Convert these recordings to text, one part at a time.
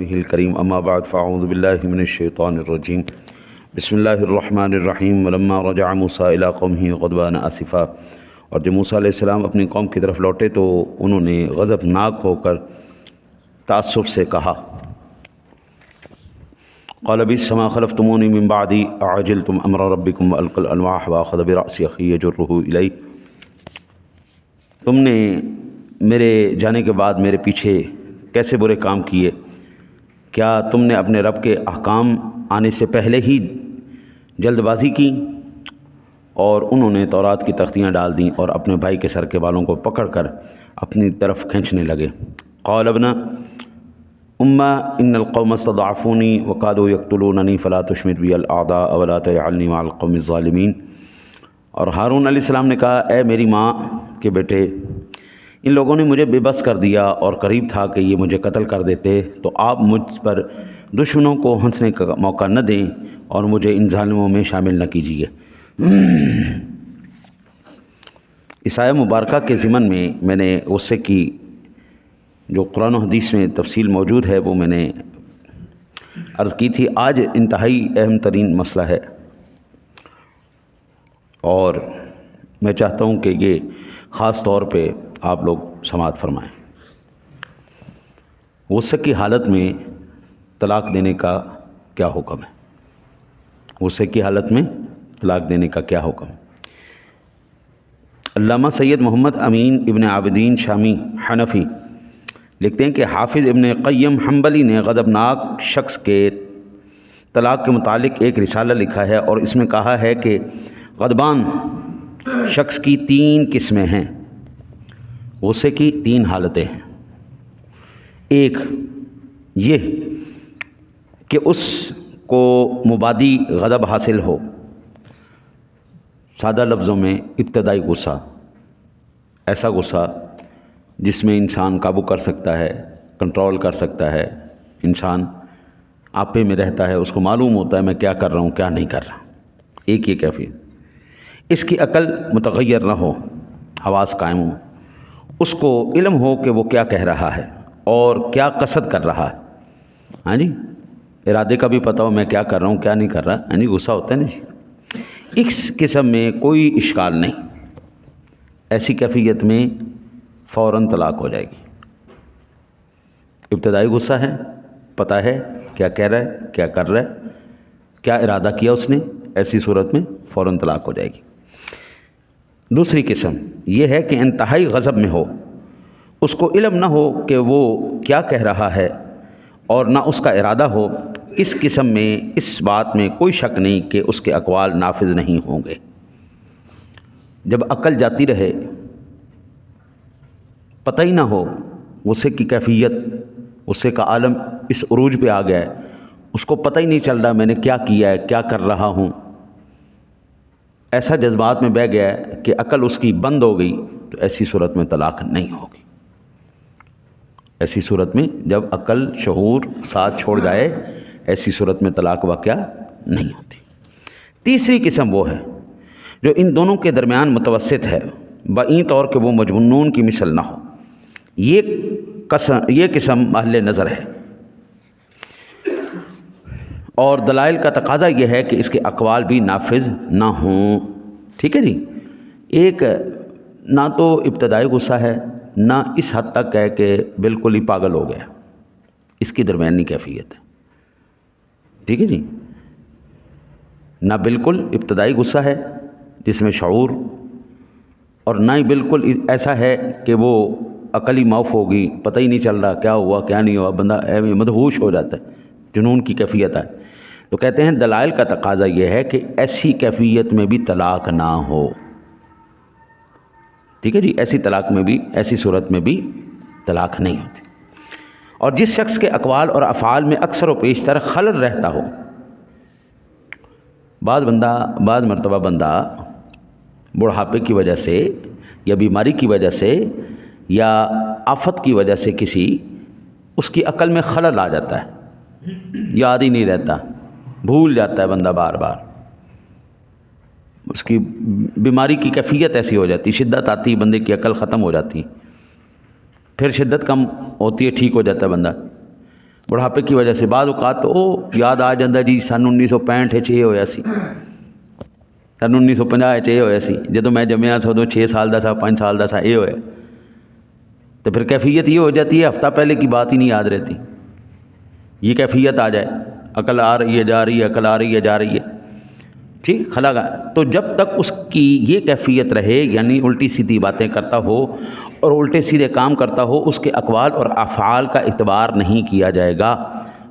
الکریم اما بعد فاعوذ باللہ من الشیطان الرجیم بسم اللہ الرحمن الرحیم ولما رجع موسیٰ الی قومہ غضبان آسفا، اور جب موسیٰ علیہ السلام اپنی قوم کی طرف لوٹے تو انہوں نے غضبناک ہو کر تعصب سے کہا، قال بئس ما خلفتمونی من بعدی اعجلتم امر ربکم والقى الالواح واخذ برأس اخی یجرہ الی، تم نے میرے جانے کے بعد میرے پیچھے کیسے برے کام کیے، کیا تم نے اپنے رب کے احکام آنے سے پہلے ہی جلد بازی کی؟ اور انہوں نے تورات کی تختیاں ڈال دیں اور اپنے بھائی کے سر کے بالوں کو پکڑ کر اپنی طرف کھینچنے لگے۔ قال ابن امہ ان القوم استضعفونی وقالوا یقتلوننی فلا تشمت بی الاعداء ولا تجعلنی مع القوم الظالمین، اور ہارون علیہ السلام نے کہا، اے میری ماں کے بیٹے، ان لوگوں نے مجھے بے بس کر دیا اور قریب تھا کہ یہ مجھے قتل کر دیتے، تو آپ مجھ پر دشمنوں کو ہنسنے کا موقع نہ دیں اور مجھے ان ظالموں میں شامل نہ کیجیے۔ اس آیہ مبارکہ کے ضمن میں نے غصے کی جو قرآن و حدیث میں تفصیل موجود ہے وہ میں نے عرض کی تھی۔ آج انتہائی اہم ترین مسئلہ ہے اور میں چاہتا ہوں کہ یہ خاص طور پہ آپ لوگ سماعت فرمائیں۔ غصے کی حالت میں طلاق دینے کا کیا حکم ہے؟ غصے کی حالت میں طلاق دینے کا کیا حکم ہے؟ علامہ سید محمد امین ابن عابدین شامی حنفی لکھتے ہیں کہ حافظ ابن قیم حنبلی نے غضبناک شخص کے طلاق کے متعلق ایک رسالہ لکھا ہے اور اس میں کہا ہے کہ غضبان شخص کی 3 قسمیں ہیں، غصے کی 3 حالتیں ہیں۔ ایک یہ کہ اس کو مبادی غضب حاصل ہو، سادہ لفظوں میں ابتدائی غصہ، ایسا غصہ جس میں انسان قابو کر سکتا ہے، کنٹرول کر سکتا ہے، انسان آپے میں رہتا ہے، اس کو معلوم ہوتا ہے میں کیا کر رہا ہوں کیا نہیں کر رہا۔ ایک یہ کیفیت، اس کی عقل متغیر نہ ہو، حواس قائم ہو، اس کو علم ہو کہ وہ کیا کہہ رہا ہے اور کیا قصد کر رہا ہے، ہاں جی، ارادے کا بھی پتہ ہو میں کیا کر رہا ہوں کیا نہیں کر رہا، ہاں جی، غصہ ہوتا ہے نا جی۔ اس قسم میں کوئی اشکال نہیں، ایسی کیفیت میں فوراً طلاق ہو جائے گی۔ ابتدائی غصہ ہے، پتہ ہے کیا کہہ رہا ہے کیا کر رہا ہے، کیا ارادہ کیا اس نے، ایسی صورت میں فوراً طلاق ہو جائے گی۔ دوسری قسم یہ ہے کہ انتہائی غضب میں ہو، اس کو علم نہ ہو کہ وہ کیا کہہ رہا ہے اور نہ اس کا ارادہ ہو، اس قسم میں اس بات میں کوئی شک نہیں کہ اس کے اقوال نافذ نہیں ہوں گے۔ جب عقل جاتی رہے، پتہ ہی نہ ہو، غصے کی کیفیت، غصے کا عالم اس عروج پہ آ گیا ہے، اس کو پتہ ہی نہیں چل رہا میں نے کیا کیا ہے کیا کر رہا ہوں، ایسا جذبات میں بہہ گیا ہے کہ عقل اس کی بند ہو گئی، تو ایسی صورت میں طلاق نہیں ہوگی۔ ایسی صورت میں جب عقل شعور ساتھ چھوڑ جائے، ایسی صورت میں طلاق واقعہ نہیں ہوتی۔ تیسری قسم وہ ہے جو ان دونوں کے درمیان متوسط ہے، بعین طور کہ وہ مجنون کی مثل نہ ہو، یہ قسم محل نظر ہے، اور دلائل کا تقاضا یہ ہے کہ اس کے اقوال بھی نافذ نہ ہوں۔ ٹھیک ہے جی، ایک نہ تو ابتدائی غصہ ہے، نہ اس حد تک ہے کہ بالکل ہی پاگل ہو گیا، اس کی درمیانی کیفیت ہے۔ ٹھیک ہے جی، نہ بالکل ابتدائی غصہ ہے جس میں شعور، اور نہ ہی بالکل ایسا ہے کہ وہ عقلی معاف ہوگی، پتہ ہی نہیں چل رہا کیا ہوا کیا نہیں ہوا، بندہ مدہوش ہو جاتا ہے، جنون کی کیفیت ہے۔ تو کہتے ہیں دلائل کا تقاضا یہ ہے کہ ایسی کیفیت میں بھی طلاق نہ ہو۔ ٹھیک ہے جی، ایسی طلاق میں بھی، ایسی صورت میں بھی طلاق نہیں ہوتی۔ اور جس شخص کے اقوال اور افعال میں اکثر و بیشتر خلل رہتا ہو، بعض مرتبہ بندہ بڑھاپے کی وجہ سے یا بیماری کی وجہ سے یا آفت کی وجہ سے اس کی عقل میں خلل آ جاتا ہے، یاد ہی نہیں رہتا، بھول جاتا ہے بندہ بار بار، اس کی بیماری کی کیفیت ایسی ہو جاتی، شدت آتی، بندے کی عقل ختم ہو جاتی، پھر شدت کم ہوتی ہے، ٹھیک ہو جاتا ہے بندہ۔ بڑھاپے کی وجہ سے بعض اوقات تو یاد آ جاتا جی سن 1965 'ਚ ਇਹ ਹੋਇਆ ਸੀ, سن 1950 'ਚ ਇਹ ਹੋਇਆ ਸੀ, ਜਦੋਂ میں جمعیا سا ادو 6 سال کا سا 5 سال کا سا یہ ہوا. تو پھر کیفیت یہ ہو جاتی ہے ہفتہ پہلے کی بات ہی نہیں یاد رہتی. یہ کیفیت آ جائے عقل آ رہی ہے جا رہی ہے, عقل آ رہی ہے جا رہی ہے, ٹھیک خلا گا. تو جب تک اس کی یہ کیفیت رہے یعنی الٹی سیدھی باتیں کرتا ہو اور الٹے سیدھے کام کرتا ہو, اس کے اقوال اور افعال کا اعتبار نہیں کیا جائے گا,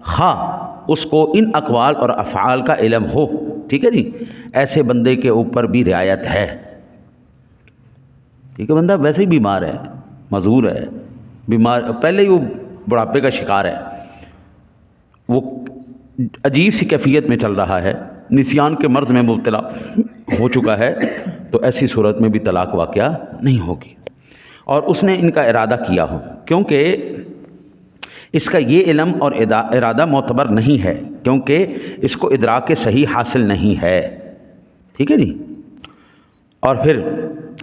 خواہ اس کو ان اقوال اور افعال کا علم ہو. ٹھیک ہے جی, ایسے بندے کے اوپر بھی رعایت ہے. ٹھیک ہے, بندہ ویسے ہی بیمار ہے, معذور ہے, بیمار پہلے ہی وہ بڑھاپے کا شکار ہے, وہ عجیب سی کیفیت میں چل رہا ہے, نسیان کے مرض میں مبتلا ہو چکا ہے, تو ایسی صورت میں بھی طلاق واقعہ نہیں ہوگی. اور اس نے ان کا ارادہ کیا ہو, کیونکہ اس کا یہ علم اور ارادہ معتبر نہیں ہے, کیونکہ اس کو ادراک صحیح حاصل نہیں ہے. ٹھیک ہے جی. اور پھر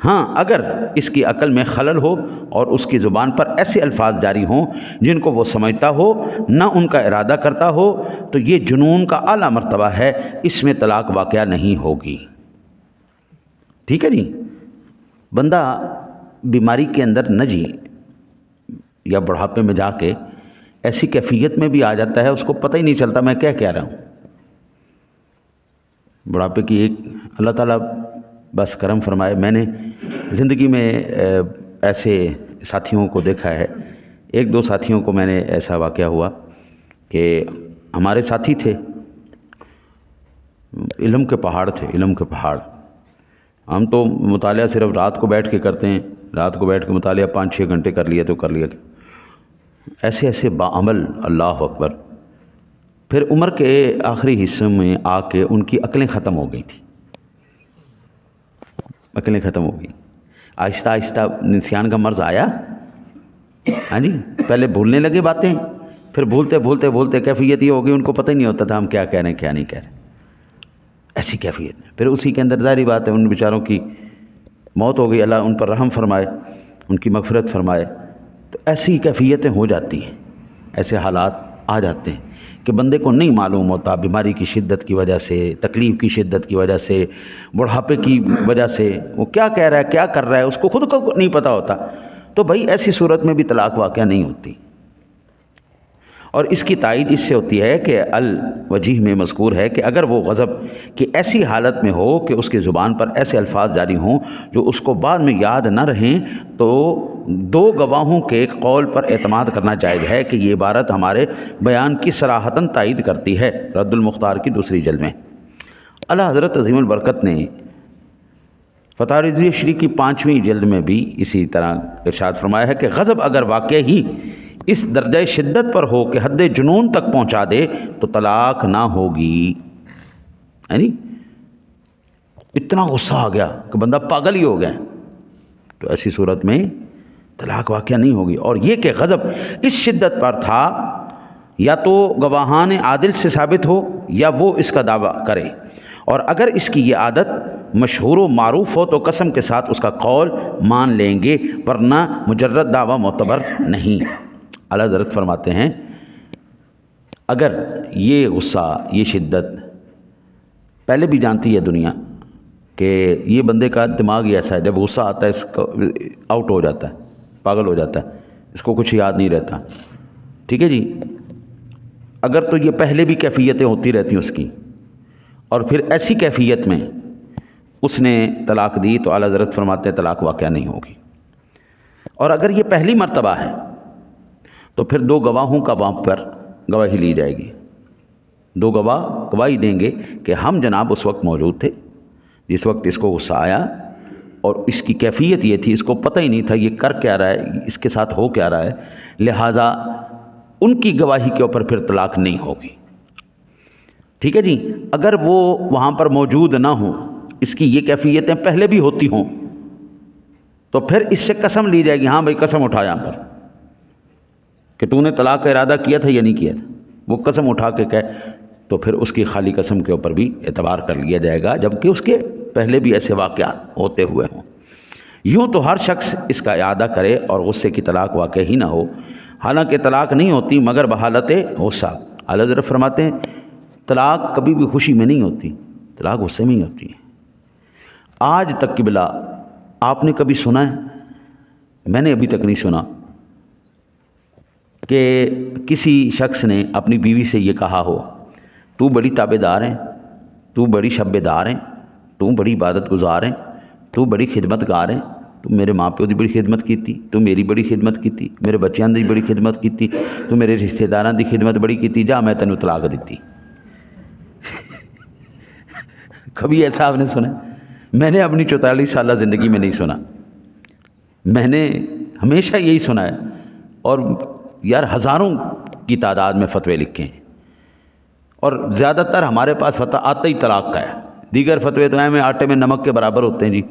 ہاں اگر اس کی عقل میں خلل ہو اور اس کی زبان پر ایسے الفاظ جاری ہوں جن کو وہ سمجھتا ہو نہ ان کا ارادہ کرتا ہو, تو یہ جنون کا اعلیٰ مرتبہ ہے, اس میں طلاق واقعہ نہیں ہوگی. ٹھیک ہے جی. بندہ بیماری کے اندر نہ جی یا بڑھاپے میں جا کے ایسی کیفیت میں بھی آ جاتا ہے, اس کو پتہ ہی نہیں چلتا میں کیا کہہ رہا ہوں. بڑھاپے کی ایک اللہ تعالیٰ بس کرم فرمائے. میں نے زندگی میں ایسے ساتھیوں کو دیکھا ہے, ایک دو ساتھیوں کو میں نے ایسا واقعہ ہوا کہ ہمارے ساتھی تھے, علم کے پہاڑ تھے, علم کے پہاڑ. ہم تو مطالعہ صرف رات کو بیٹھ کے کرتے ہیں, رات کو بیٹھ کے مطالعہ 5-6 گھنٹے کر لیا تو کر لیا. ایسے ایسے باعمل, اللہ اکبر. پھر عمر کے آخری حصے میں آ کے ان کی عقلیں ختم ہو گئی تھیں, عقلیں ختم ہو گئی. آہستہ آہستہ نسیان کا مرض آیا. ہاں جی, پہلے بھولنے لگے باتیں, پھر بھولتے بھولتے بھولتے کیفیت یہ ہو گئی ان کو پتہ ہی نہیں ہوتا تھا ہم کیا کہہ رہے ہیں کیا نہیں کہہ رہے. ایسی کیفیت میں پھر اسی کے اندر ظاہری بات ہے ان بیچاروں کی موت ہو گئی, اللہ ان پر رحم فرمائے, ان کی مغفرت فرمائے. تو ایسی کیفیتیں ہو جاتی ہیں, ایسے حالات آ جاتے ہیں کہ بندے کو نہیں معلوم ہوتا, بیماری کی شدت کی وجہ سے, تکلیف کی شدت کی وجہ سے, بڑھاپے کی وجہ سے وہ کیا کہہ رہا ہے کیا کر رہا ہے اس کو خود کو نہیں پتہ ہوتا. تو بھائی ایسی صورت میں بھی طلاق واقعہ نہیں ہوتی. اور اس کی تائید اس سے ہوتی ہے کہ الوجیح میں مذکور ہے کہ اگر وہ غضب کی ایسی حالت میں ہو کہ اس کی زبان پر ایسے الفاظ جاری ہوں جو اس کو بعد میں یاد نہ رہیں, تو 2 گواہوں کے قول پر اعتماد کرنا جائز ہے کہ یہ عبارت ہمارے بیان کی صراحتاً تائید کرتی ہے. رد المختار کی 2 جلد میں اعلیٰ حضرت عظیم البرکت نے فتح رضویہ شریف کی 5ویں جلد میں بھی اسی طرح ارشاد فرمایا ہے کہ غضب اگر واقع ہی اس درجہ شدت پر ہو کہ حد جنون تک پہنچا دے تو طلاق نہ ہوگی. یعنی اتنا غصہ آ گیا کہ بندہ پاگل ہی ہو گیا, تو ایسی صورت میں طلاق واقعہ نہیں ہوگی. اور یہ کہ غضب اس شدت پر تھا یا تو گواہان عادل سے ثابت ہو یا وہ اس کا دعویٰ کرے, اور اگر اس کی یہ عادت مشہور و معروف ہو تو قسم کے ساتھ اس کا قول مان لیں گے, ورنہ مجرد دعویٰ معتبر نہیں. اعلیٰ حضرت فرماتے ہیں اگر یہ غصہ یہ شدت پہلے بھی جانتی ہے دنیا کہ یہ بندے کا دماغ ہی ایسا ہے, جب غصہ آتا ہے اس کو آؤٹ ہو جاتا ہے, پاگل ہو جاتا ہے, اس کو کچھ یاد نہیں رہتا. ٹھیک ہے جی. اگر تو یہ پہلے بھی کیفیتیں ہوتی رہتی ہیں اس کی, اور پھر ایسی کیفیت میں اس نے طلاق دی, تو اعلیٰ حضرت فرماتے ہیں طلاق واقعہ نہیں ہوگی. اور اگر یہ پہلی مرتبہ ہے تو پھر 2 گواہوں کا وہاں پر گواہی لی جائے گی. 2 گواہ گواہی دیں گے کہ ہم جناب اس وقت موجود تھے جس وقت اس کو غصہ آیا, اور اس کی کیفیت یہ تھی, اس کو پتہ ہی نہیں تھا یہ کر کیا رہا ہے, اس کے ساتھ ہو کیا رہا ہے, لہٰذا ان کی گواہی کے اوپر پھر طلاق نہیں ہوگی. ٹھیک ہے جی. اگر وہ وہاں پر موجود نہ ہوں, اس کی یہ کیفیتیں پہلے بھی ہوتی ہوں, تو پھر اس سے قسم لی جائے گی, ہاں بھائی قسم اٹھا یہاں پر کہ تو نے طلاق کا ارادہ کیا تھا یا نہیں کیا تھا. وہ قسم اٹھا کے کہے تو پھر اس کی خالی قسم کے اوپر بھی اعتبار کر لیا جائے گا, جبکہ اس کے پہلے بھی ایسے واقعات ہوتے ہوئے ہوں. یوں تو ہر شخص اس کا اعادہ کرے اور غصے کی طلاق واقع ہی نہ ہو, حالانکہ طلاق نہیں ہوتی مگر بحالت غصہ۔ اعلیٰ حضرت فرماتے ہیں طلاق کبھی بھی خوشی میں نہیں ہوتی، طلاق غصے میں ہی ہوتی ہے۔ آج تک قبلہ آپ نے کبھی سنا ہے؟ میں نے ابھی تک نہیں سنا کہ کسی شخص نے اپنی بیوی سے یہ کہا ہو تو بڑی تابع دار ہے، تو بڑی شب دار ہے، تو بڑی عبادت گزار ہے، تو بڑی خدمت گار ہے، تو میرے ماں پیو دی بڑی خدمت کیتی، تو میری بڑی خدمت کیتی، میرے بچیاں دی بڑی خدمت کیتی، تو میرے رشتہ داراں دی خدمت بڑی کیتی، جا میں تینوں طلاق دیتی۔ کبھی ایسا آپ نے سنا؟ میں نے اپنی 44 سالہ زندگی میں نہیں سنا۔ میں نے ہمیشہ یہی سنا ہے، اور یار ہزاروں کی تعداد میں فتوے لکھے ہیں، اور زیادہ تر ہمارے پاس فتویٰ آتا ہی طلاق کا ہے۔ دیگر فتوے تو میں آٹے میں نمک کے برابر ہوتے ہیں جی۔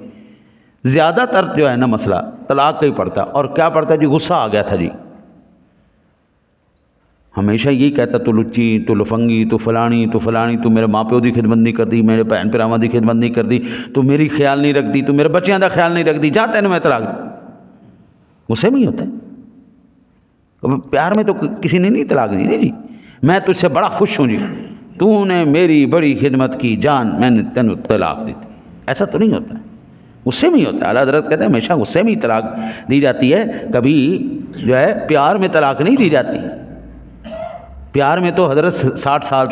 زیادہ تر جو ہے نا مسئلہ طلاق کا ہی پڑتا، اور کیا پڑتا ہے جی؟ غصہ آ گیا تھا جی۔ ہمیشہ یہی کہتا تو لچی، تو لفنگی، تو فلانی، تو فلانی، تو میرے ماں پیو دی خدمت نہیں کرتی، میرے بہن بھراواں دی خدمت نہیں کرتی، تو میری خیال نہیں رکھتی، تو میرے بچیاں دا خیال نہیں رکھتی، جا تینوں میں طلاق دی۔ غصے میں ہی ہوتا ہے۔ پیار میں تو کسی نے نہیں طلاق دی جی، میں تجھ سے بڑا خوش ہوں جی، تو نے میری بڑی خدمت کی جان، میں نے تینوں طلاق دی تھی، ایسا تو نہیں ہوتا ہے، غصے میں ہی ہوتا ہے۔ اعلیٰ حضرت کہتے ہیں ہمیشہ غصے میں ہی طلاق دی جاتی ہے، کبھی جو ہے پیار میں طلاق نہیں دی جاتی۔ پیار میں تو حضرت 60 سال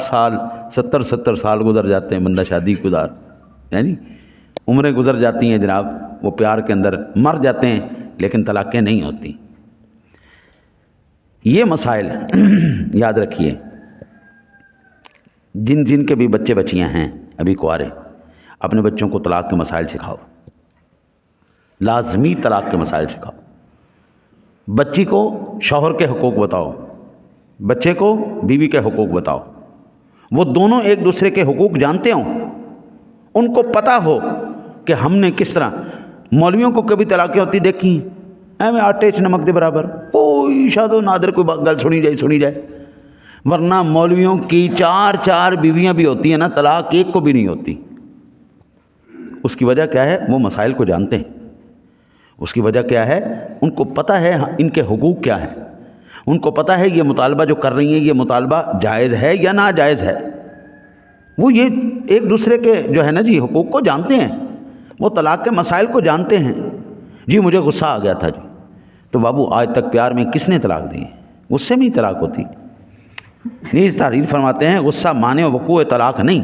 70 سال گزر جاتے ہیں، بندہ شادی گزار یعنی عمریں گزر جاتی ہیں جناب، وہ پیار کے اندر مر جاتے ہیں، لیکن طلاقیں نہیں ہوتی۔ یہ مسائل یاد رکھیے، جن جن کے بھی بچے بچیاں ہیں ابھی کوارے، اپنے بچوں کو طلاق کے مسائل سکھاؤ، لازمی طلاق کے مسائل سکھاؤ۔ بچی کو شوہر کے حقوق بتاؤ، بچے کو بیوی کے حقوق بتاؤ، وہ دونوں ایک دوسرے کے حقوق جانتے ہوں، ان کو پتہ ہو کہ ہم نے کس طرح۔ مولویوں کو کبھی طلاقیں ہوتی دیکھی میں آٹے چ نمک دے برابر، کوئی شاد و نادر کوئی گل سنی جائے، ورنہ مولویوں کی 4 بیویاں بھی ہوتی ہیں نا، طلاق ایک کو بھی نہیں ہوتی۔ اس کی وجہ کیا ہے؟ وہ مسائل کو جانتے ہیں۔ اس کی وجہ کیا ہے؟ ان کو پتہ ہے ان کے حقوق کیا ہیں، ان کو پتہ ہے یہ مطالبہ جو کر رہی ہیں یہ مطالبہ جائز ہے یا ناجائز ہے۔ وہ یہ ایک دوسرے کے جو ہے نا جی حقوق کو جانتے ہیں، وہ طلاق کے مسائل کو جانتے ہیں۔ جی مجھے غصہ آ گیا تھا جی، تو بابو آج تک پیار میں کس نے طلاق دی؟ غصے میں ہی طلاق ہوتی۔ نیز تحریر فرماتے ہیں غصہ مانع وقوع طلاق نہیں،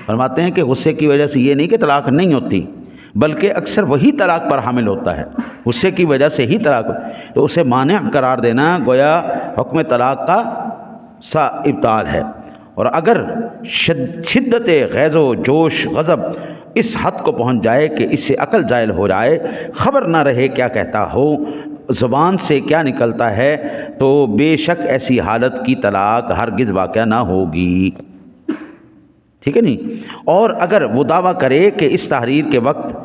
فرماتے ہیں کہ غصے کی وجہ سے یہ نہیں کہ طلاق نہیں ہوتی، بلکہ اکثر وہی طلاق پر حامل ہوتا ہے، غصے کی وجہ سے ہی طلاق، تو اسے مانع قرار دینا گویا حکم طلاق کا سا ابطال ہے۔ اور اگر شدت غیظ و جوش غضب اس حد کو پہنچ جائے کہ اس سے عقل زائل ہو جائے، خبر نہ رہے کیا کہتا ہو، زبان سے کیا نکلتا ہے، تو بے شک ایسی حالت کی طلاق ہرگز واقع نہ ہوگی۔ ٹھیک ہے نہیں؟ اور اگر وہ دعویٰ کرے کہ اس تحریر کے وقت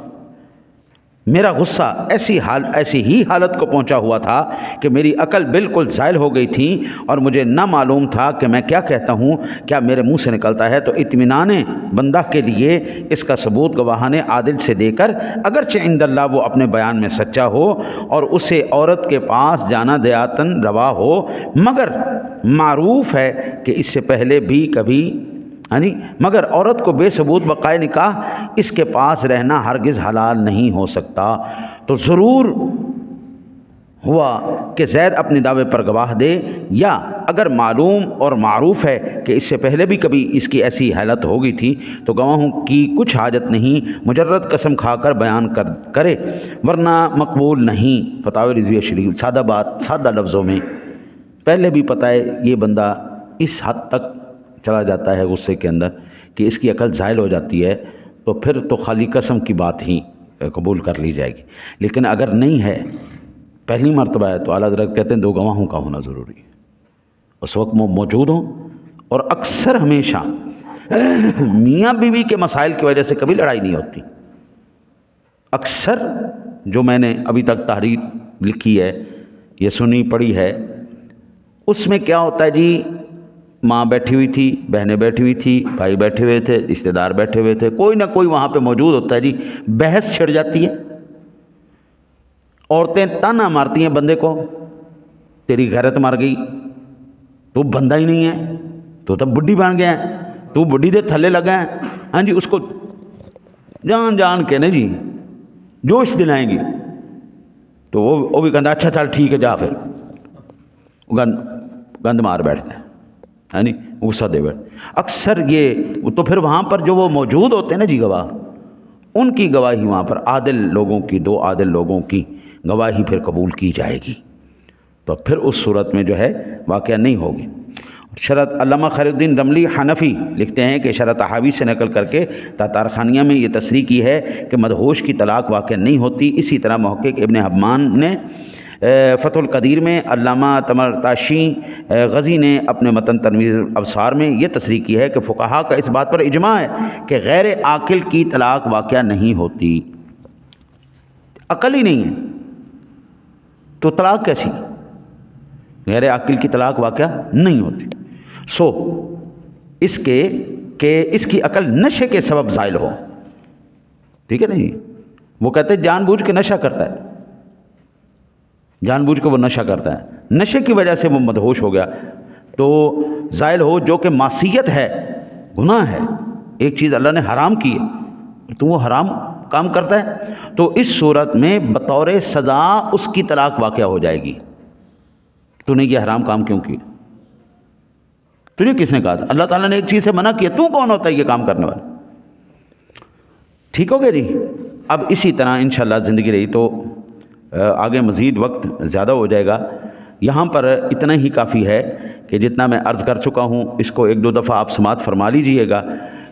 میرا غصہ ایسی ہی حالت کو پہنچا ہوا تھا کہ میری عقل بالکل زائل ہو گئی تھی اور مجھے نہ معلوم تھا کہ میں کیا کہتا ہوں، کیا میرے منہ سے نکلتا ہے، تو اطمینان بندہ کے لیے اس کا ثبوت گواہان عادل سے دے کر، اگرچہ عند اللہ وہ اپنے بیان میں سچا ہو اور اسے عورت کے پاس جانا دیاتن روا ہو، مگر معروف ہے کہ اس سے پہلے بھی کبھی مگر عورت کو بے ثبوت بقائے نکاح اس کے پاس رہنا ہرگز حلال نہیں ہو سکتا۔ تو ضرور ہوا کہ زید اپنے دعوے پر گواہ دے، یا اگر معلوم اور معروف ہے کہ اس سے پہلے بھی کبھی اس کی ایسی حالت ہو گئی تھی، تو گواہوں کی کچھ حاجت نہیں، مجرد قسم کھا کر بیان کرے، ورنہ مقبول نہیں۔ فتاوی رضویہ شریف، سادہ بات، سادہ لفظوں میں، پہلے بھی پتہ ہے یہ بندہ اس حد تک چلا جاتا ہے غصے کے اندر کہ اس کی عقل زائل ہو جاتی ہے، تو پھر تو خالی قسم کی بات ہی قبول کر لی جائے گی۔ لیکن اگر نہیں ہے، پہلی مرتبہ ہے، تو اعلیٰ حضرت کہتے ہیں 2 گواہوں کا ہونا ضروری ہے، اس وقت وہ موجود ہوں۔ اور اکثر ہمیشہ میاں بیوی کے مسائل کی وجہ سے کبھی لڑائی نہیں ہوتی۔ اکثر جو میں نے ابھی تک تحریر لکھی ہے، یہ سنی پڑھی ہے، اس میں کیا ہوتا ہے جی، ماں بیٹھی ہوئی تھی، بہنیں بیٹھی ہوئی تھی، بھائی بیٹھے ہوئے تھے، رشتہ دار بیٹھے ہوئے تھے، کوئی نہ کوئی وہاں پہ موجود ہوتا ہے جی، بحث چھڑ جاتی ہے، عورتیں تانا مارتی ہیں بندے کو، تیری غیرت مر گئی, تو بندہ ہی نہیں ہے, تو تب بڈھی بن گیا ہے, تو بڈھی دے تھلے لگا ہے. ہاں جی, اس کو جان جان کے نا جی جوش دلائیں گی, تو وہ بھی کہتا اچھا چل ٹھیک ہے جا, پھر گند مار بیٹھتا ہے, ہاں نہیں, غصہ دے بیٹھ. اکثر یہ تو پھر وہاں پر جو وہ موجود ہوتے ہیں نا جی گواہ, ان کی گواہی وہاں پر عادل لوگوں کی, دو عادل لوگوں کی گواہی پھر قبول کی جائے گی, تو پھر اس صورت میں جو ہے واقعہ نہیں ہوگی. شرط علامہ خیر الدین رملی حنفی لکھتے ہیں کہ شرط تحاوی سے نقل کر کے تاتار خانیہ میں یہ تصریح کی ہے کہ مدہوش کی طلاق واقع نہیں ہوتی. اسی طرح محقق ابن حبان نے فتح القدیر میں, علامہ تمرتاشی غزی نے اپنے متن تنویر الابصار میں یہ تصریح کی ہے کہ فقہا کا اس بات پر اجماع ہے کہ غیر عاقل کی طلاق واقع نہیں ہوتی. عقل ہی نہیں ہے تو طلاق کیسی؟ غیر عاقل کی طلاق واقع نہیں ہوتی. سو اس کے کہ اس کی عقل نشے کے سبب زائل ہو, ٹھیک ہے نا جی. وہ کہتے ہیں جان بوجھ کے نشہ کرتا ہے, جان بوجھ کے وہ نشہ کرتا ہے, نشے کی وجہ سے وہ مدہوش ہو گیا, تو زائل ہو, جو کہ معصیت ہے, گناہ ہے, ایک چیز اللہ نے حرام کی ہے تو وہ حرام کام کرتا ہے, تو اس صورت میں بطور سزا اس کی طلاق واقع ہو جائے گی. تو نے یہ حرام کام کیوں کیا؟ تجھے کس نے کہا تھا؟ اللہ تعالیٰ نے ایک چیز سے منع کیا, تو کون ہوتا ہے یہ کام کرنے والا؟ ٹھیک ہو گیا جی. اب اسی طرح انشاءاللہ زندگی رہی تو آگے مزید وقت زیادہ ہو جائے گا. یہاں پر اتنا ہی کافی ہے کہ جتنا میں عرض کر چکا ہوں اس کو ایک دو دفعہ آپ سماعت فرما لیجئے گا,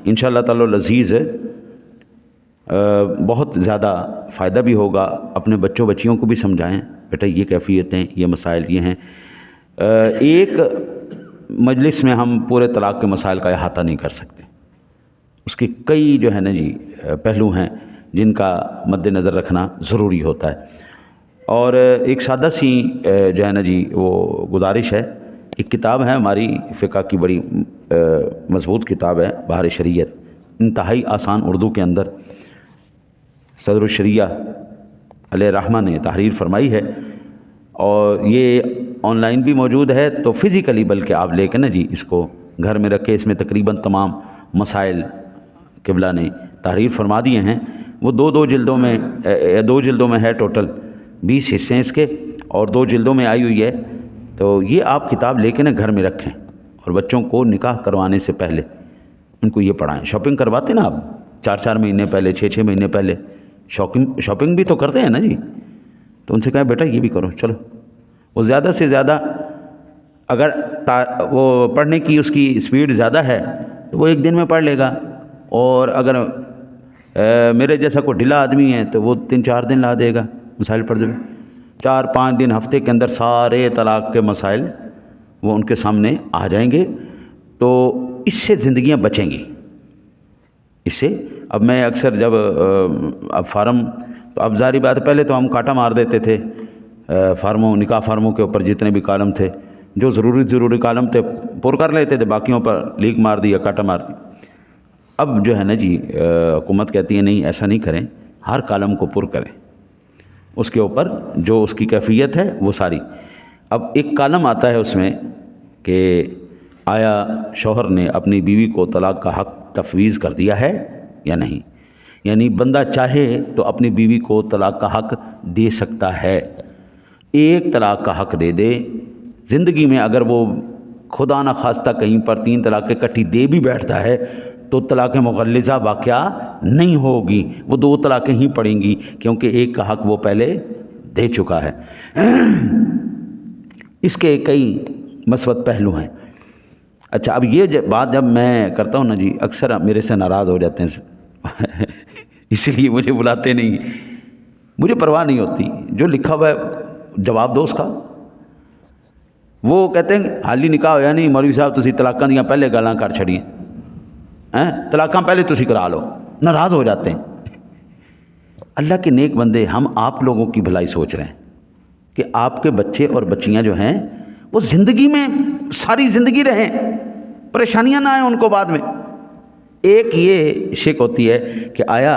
انشاءاللہ تعالی العزیز بہت زیادہ فائدہ بھی ہوگا. اپنے بچوں بچیوں کو بھی سمجھائیں, بیٹا یہ کیفیتیں, یہ مسائل یہ ہیں. ایک مجلس میں ہم پورے طلاق کے مسائل کا احاطہ نہیں کر سکتے, اس کے کئی جو ہے نا جی پہلو ہیں جن کا مد نظر رکھنا ضروری ہوتا ہے. اور ایک سادہ سی جو ہے نا جی وہ گزارش ہے, ایک کتاب ہے ہماری فقہ کی, بڑی مضبوط کتاب ہے, بہار شریعت, انتہائی آسان اردو کے اندر صدر الشریعہ علیہ الرحمہ نے تحریر فرمائی ہے, اور یہ آن لائن بھی موجود ہے, تو فزیکلی بلکہ آپ لے کے نا جی اس کو گھر میں رکھے. اس میں تقریباً تمام مسائل قبلہ نے تحریر فرما دیے ہیں. وہ دو جلدوں میں ہے, ٹوٹل 20 حصے ہیں اس کے, اور 2 جلدوں میں آئی ہوئی ہے. تو یہ آپ کتاب لے کے نا گھر میں رکھیں, اور بچوں کو نکاح کروانے سے پہلے ان کو یہ پڑھائیں. شاپنگ کرواتے نا آپ 4 مہینے پہلے, 6 مہینے پہلے شاپنگ بھی تو کرتے ہیں نا جی, تو ان سے کہیں بیٹا یہ بھی کرو, چلو. وہ زیادہ سے زیادہ اگر وہ پڑھنے کی اس کی اسپیڈ زیادہ ہے تو وہ 1 دن میں پڑھ لے گا, اور اگر میرے جیسا کوئی ڈھیلا آدمی ہے تو وہ 3-4 دن لا دے گا مسائل پڑھ دے گا. 4-5 دن ہفتے کے اندر سارے طلاق کے مسائل وہ ان کے سامنے آ جائیں گے. تو اس سے زندگیاں بچیں گی. اس سے اب میں اکثر جب اب فارم, تو اب ظاہری بات, پہلے تو ہم کاٹا مار دیتے تھے فارموں, نکاح فارموں کے اوپر جتنے بھی کالم تھے, جو ضروری کالم تھے پر کر لیتے تھے, باقیوں پر لیک مار دیا, کاٹا مار دیا. اب جو ہے نا جی حکومت کہتی ہے نہیں ایسا نہیں کریں, ہر کالم کو پر کریں, اس کے اوپر جو اس کی کیفیت ہے وہ ساری. اب ایک کالم آتا ہے اس میں کہ آیا شوہر نے اپنی بیوی کو طلاق کا حق تفویض کر دیا ہے یا نہیں. یعنی بندہ چاہے تو اپنی بیوی کو طلاق کا حق دے سکتا ہے. ایک طلاق کا حق دے دے زندگی میں, اگر وہ خدا نہ خواستہ کہیں پر 3 طلاقیں کٹھی دے بھی بیٹھتا ہے تو طلاق مغلظہ واقعہ نہیں ہوگی, وہ 2 طلاقیں ہی پڑیں گی, کیونکہ ایک کا حق وہ پہلے دے چکا ہے. اس کے کئی مثبت پہلو ہیں. اچھا, اب یہ بات جب میں کرتا ہوں نا جی, اکثر میرے سے ناراض ہو جاتے ہیں, اس لیے مجھے بلاتے نہیں. مجھے پرواہ نہیں ہوتی, جو لکھا ہوا ہے جواب دو اس کا. وہ کہتے ہیں حالی نکاح ہویا نہیں مولوی صاحب, تسی طلاقاں دیاں پہلے گالاں کر چھڑیاں, طلاقاں پہلے تسی کرا لو. ناراض ہو جاتے ہیں. اللہ کے نیک بندے, ہم آپ لوگوں کی بھلائی سوچ رہے ہیں کہ آپ کے بچے اور بچیاں جو ہیں وہ زندگی میں ساری زندگی رہیں, پریشانیاں نہ آئیں ان کو بعد میں. ایک یہ شک ہوتی ہے کہ آیا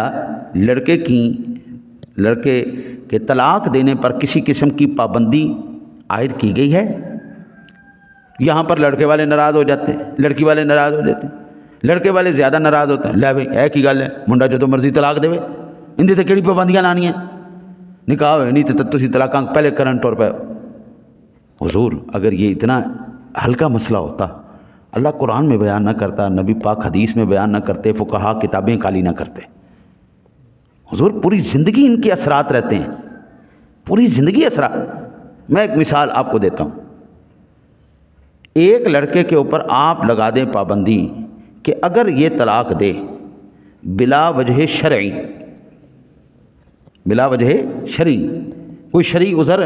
لڑکے کے طلاق دینے پر کسی قسم کی پابندی عائد کی گئی ہے۔ یہاں پر لڑکے والے ناراض ہو جاتے ہیں، لڑکی والے ناراض ہو جاتے ہیں، لڑکے والے زیادہ ناراض ہوتے ہیں، لے بھائی ایک ہی گل ہے، منڈا جو مرضی طلاق دے اندی تے کیڑی پابندیاں لانیاں، نکاح ہوئے نہیں تو تسی طلاقاں پہلے کرن ٹور پے۔ حضور اگر یہ اتنا ہلکا مسئلہ ہوتا اللہ قرآن میں بیان نہ کرتا، نبی پاک حدیث میں بیان نہ کرتے، فقہا کتابیں کالی نہ کرتے۔ حضور پوری زندگی ان کے اثرات رہتے ہیں، پوری زندگی اثرات۔ میں ایک مثال آپ کو دیتا ہوں، ایک لڑکے کے اوپر آپ لگا دیں پابندی کہ اگر یہ طلاق دے بلا وجہ شرعی، بلا وجہ شرعی، کوئی شرعی عذر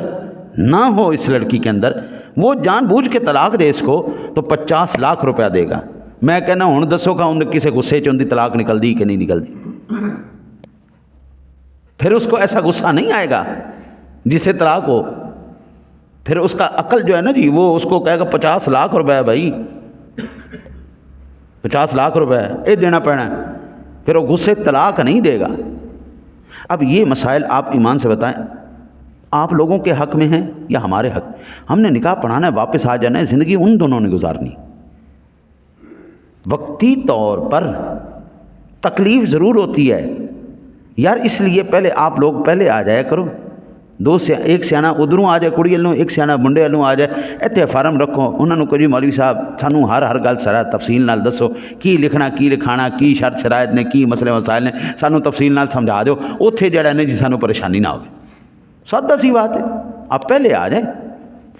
نہ ہو اس لڑکی کے اندر، وہ جان بوجھ کے طلاق دے اس کو، تو 50 لاکھ روپیہ دے گا۔ میں کہنا ہوں دسو کہ ان کسے غصے چ ان دی طلاق نکل دی کہ نہیں نکل دی؟ پھر اس کو ایسا غصہ نہیں آئے گا جسے طلاق ہو، پھر اس کا عقل جو ہے نا جی، وہ اس کو کہے گا 50 لاکھ روپے بھائی، 50 لاکھ روپے یہ دینا پڑنا ہے، پھر وہ غصے طلاق نہیں دے گا۔ اب یہ مسائل آپ ایمان سے بتائیں، آپ لوگوں کے حق میں ہیں یا ہمارے حق؟ ہم نے نکاح پڑھانا ہے، واپس آ جانا ہے، زندگی ان دونوں نے گزارنی۔ وقتی طور پر تکلیف ضرور ہوتی ہے یار، اس لیے پہلے آپ لوگ پہلے آ جایا کرو، ایک سیاح ادھروں آ جائے کڑی والوں، ایک سیاح منڈے والوں آ جائے، اتنے فارم رکھو، انہوں نے کہو جی مولوی صاحب سانوں ہر گل سارا تفصیل نال دسو، کی لکھنا کی لکھانا، کی شرط شرائط نے، کی مسئلے مسائل نے، سانوں تفصیل نال سمجھا دیو، اتنے جڑا نے جی سانوں پریشانی نہ ہوگی۔ سادہ سی بات ہے، آپ پہلے آ جائیں،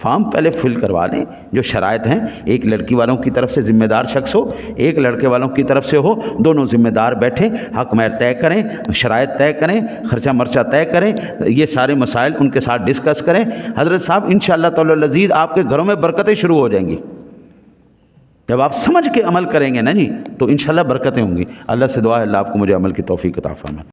فارم پہلے فل کروا لیں، جو شرائط ہیں، ایک لڑکی والوں کی طرف سے ذمہ دار شخص ہو، ایک لڑکے والوں کی طرف سے ہو، دونوں ذمہ دار بیٹھیں، حق مہر طے کریں، شرائط طے کریں، خرچہ مرچہ طے کریں، یہ سارے مسائل ان کے ساتھ ڈسکس کریں۔ حضرت صاحب انشاءاللہ تعالی العزیز آپ کے گھروں میں برکتیں شروع ہو جائیں گی۔ جب آپ سمجھ کے عمل کریں گے نا جی تو انشاءاللہ برکتیں ہوں گی۔ اللہ سے دعا ہے اللہ آپ کو مجھے عمل کی توفیق عطا فرمائے۔